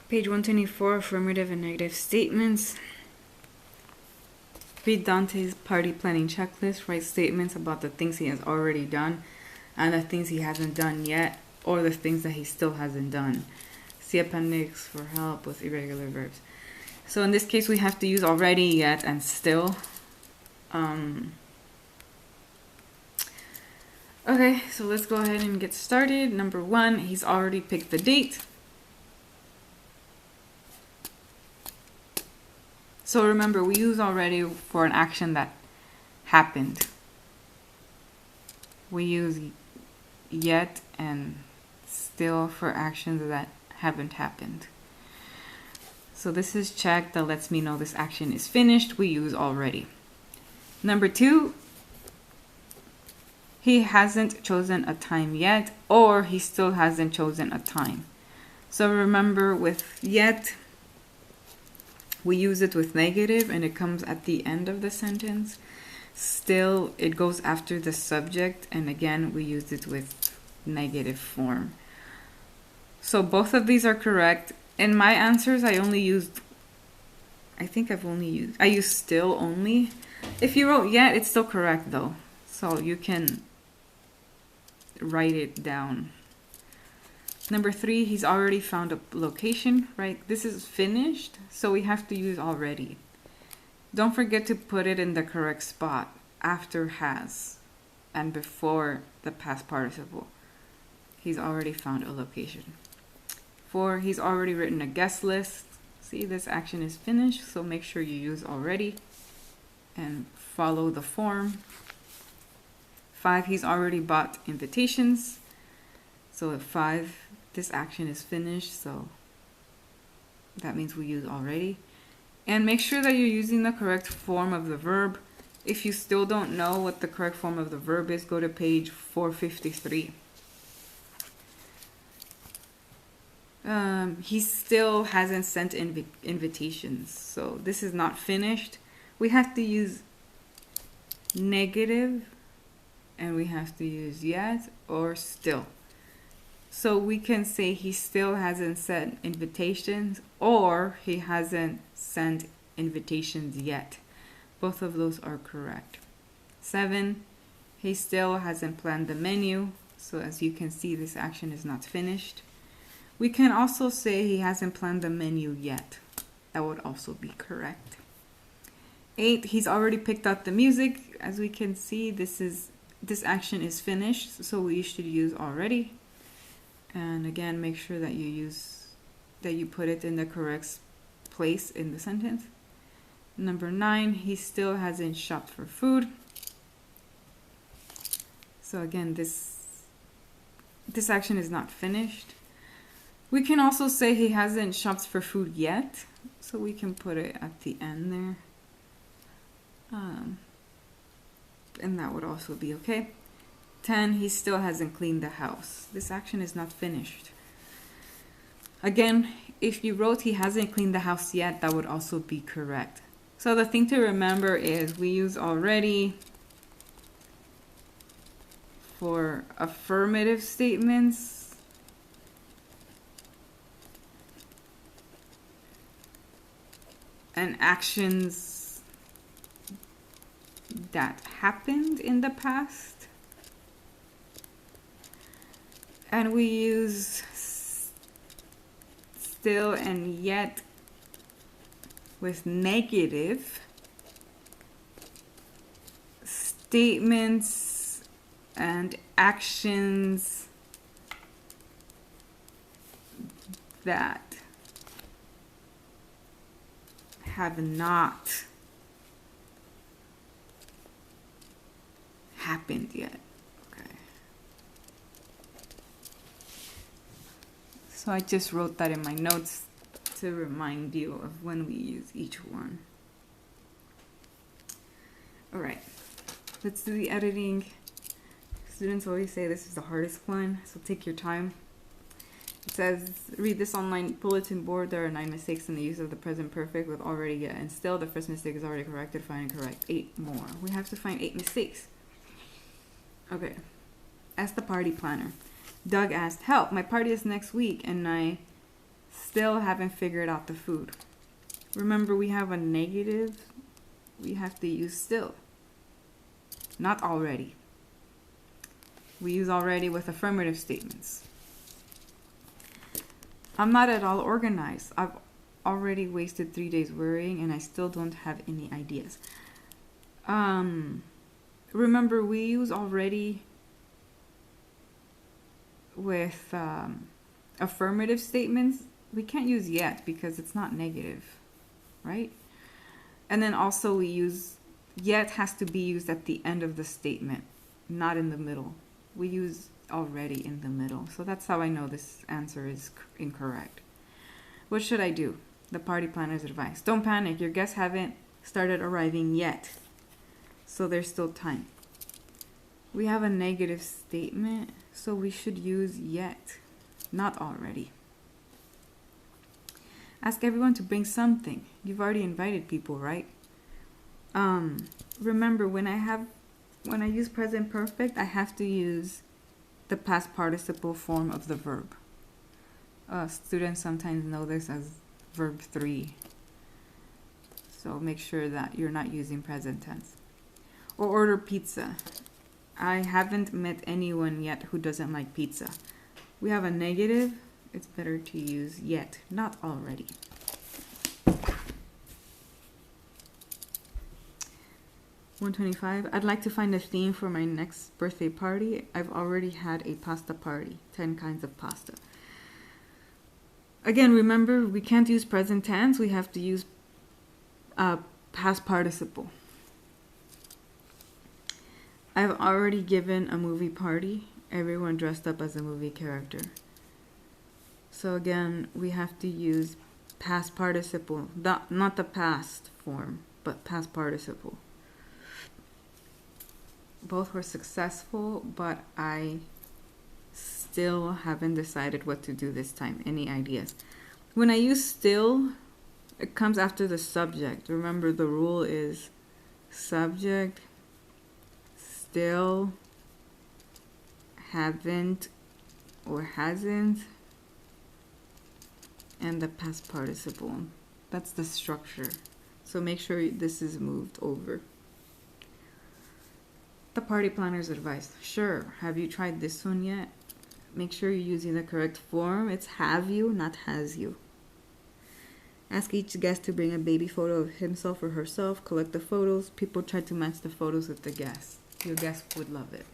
Page 124, affirmative and negative statements. Read Dante's party planning checklist. Write statements about the things he has already done and the things he hasn't done yet, or the things that he still hasn't done. See appendix for help with irregular verbs. So in this case, we have to use already, yet, and still. Okay, so let's go ahead and get started. Number 1, he's already picked the date. So remember, we use already for an action that happened. We use yet and still for actions that haven't happened. So this is check that lets me know this action is finished. We use already. Number 2, he hasn't chosen a time yet, or he still hasn't chosen a time. So remember, with yet, we use it with negative and it comes at the end of the sentence. Still, it goes after the subject, and again, we use it with negative form. So both of these are correct. In my answers, I used still only. If you wrote yet, it's still correct though. So you can write it down. Number 3, he's already found a location, right? This is finished, so we have to use already. Don't forget to put it in the correct spot after has and before the past participle. He's already found a location. 4, he's already written a guest list. See, this action is finished, so make sure you use already and follow the form. 5, he's already bought invitations. So at 5, this action is finished, so that means we use already. And make sure that you're using the correct form of the verb. If you still don't know what the correct form of the verb is, go to page 453. He still hasn't sent invitations, so this is not finished. We have to use negative, and we have to use yet or still. So we can say he still hasn't sent invitations, or he hasn't sent invitations yet. Both of those are correct. 7, he still hasn't planned the menu. So as you can see, this action is not finished. We can also say he hasn't planned the menu yet. That would also be correct. 8, he's already picked out the music. As we can see, this action is finished, so we should use already. And again, make sure that you put it in the correct place in the sentence. Number 9, he still hasn't shopped for food. So again, this action is not finished. We can also say he hasn't shopped for food yet, so we can put it at the end there. And that would also be okay. 10, he still hasn't cleaned the house. This action is not finished. Again, if you wrote he hasn't cleaned the house yet, that would also be correct. So the thing to remember is we use already for affirmative statements. And actions that happened in the past. And we use still and yet with negative statements and actions that have not happened yet. Okay. So I just wrote that in my notes to remind you of when we use each one. All right, let's do the editing. Students always say this is the hardest one, so take your time. It says, read this online bulletin board. There are 9 mistakes in the use of the present perfect with already, yet, and still. The first mistake is already corrected. Find and correct 8 more. We have to find 8 mistakes. Okay. Ask the party planner. Doug asked, help, my party is next week, and I Still haven't figured out the food. Remember, we have a negative. We have to use still, not already. We use already with affirmative statements. I'm not at all organized. I've already wasted 3 days worrying and I still don't have any ideas. Remember, we use already with affirmative statements. We can't use yet because it's not negative, right? And then also we use yet has to be used at the end of the statement, not in the middle. We use already in the middle. So that's how I know this answer is incorrect. What should I do? The party planner's advice. Don't panic. Your guests haven't started arriving yet. So there's still time. We have a negative statement, so we should use yet, not already. Ask everyone to bring something. You've already invited people, right? Remember, when I use present perfect, I have to use the past participle form of the verb. Students sometimes know this as verb 3. So make sure that you're not using present tense. Or order pizza. I haven't met anyone yet who doesn't like pizza. We have a negative. It's better to use yet, not already. $125. I'd like to find a theme for my next birthday party. I've already had a pasta party. 10 kinds of pasta. Again, remember, we can't use present tense. We have to use past participle. I've already given a movie party. Everyone dressed up as a movie character. So again, we have to use past participle, not the past form, but past participle. Both were successful, but I still haven't decided what to do this time. Any ideas? When I use still, it comes after the subject. Remember, the rule is subject, still, haven't or hasn't, and the past participle. That's the structure. So make sure this is moved over. The party planner's advice. Sure, have you tried this one yet? Make sure you're using the correct form. It's have you, not has you. Ask each guest to bring a baby photo of himself or herself. Collect the photos. People try to match the photos with the guests. Your guests would love it.